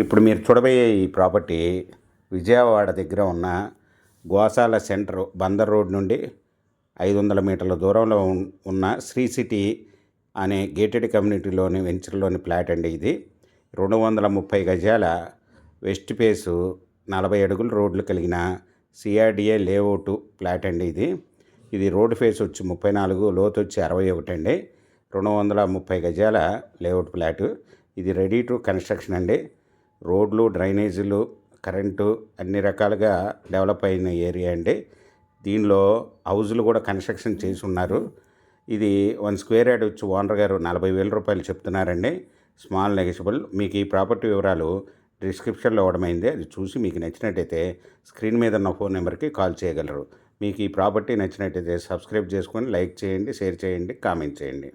ఇప్పుడు మీరు చూడబోయే ఈ ప్రాపర్టీ విజయవాడ దగ్గర ఉన్న గోశాల సెంటర్ బందర్ రోడ్ నుండి 500 మీటర్ల దూరంలో ఉన్న శ్రీ సిటీ అనే గేటెడ్ కమ్యూనిటీలోని వెంచర్లోని ప్లాట్ అండి. ఇది 230 గజాల వెస్ట్ ఫేసు 40 అడుగుల రోడ్లు కలిగిన సిఆర్డిఏ లేఅవుట్ ప్లాట్ అండి. ఇది రోడ్ ఫేస్ వచ్చి 34, లోతు వచ్చి 61 అండి. 230 గజాల లేఅవుట్ ప్లాటు. ఇది రెడీ టు కన్స్ట్రక్షన్ అండి. రోడ్లు, డ్రైనేజీలు, కరెంటు అన్ని రకాలుగా డెవలప్ అయిన ఏరియా అండి. దీనిలో హౌజులు కూడా కన్స్ట్రక్షన్ చేసి ఉన్నారు. ఇది 1 స్క్వేర్ యార్డ్ వచ్చి ఓనర్ గారు 40,000 రూపాయలు చెప్తున్నారండి. Small negotiable. మీకు ఈ ప్రాపర్టీ వివరాలు డిస్క్రిప్షన్లో ఇవ్వడమైంది. అది చూసి మీకు నచ్చినట్టయితే స్క్రీన్ మీద ఉన్న ఫోన్ నెంబర్కి కాల్ చేయగలరు. మీకు ఈ ప్రాపర్టీ నచ్చినట్టయితే సబ్స్క్రైబ్ చేసుకొని లైక్ చేయండి, షేర్ చేయండి, కామెంట్ చేయండి.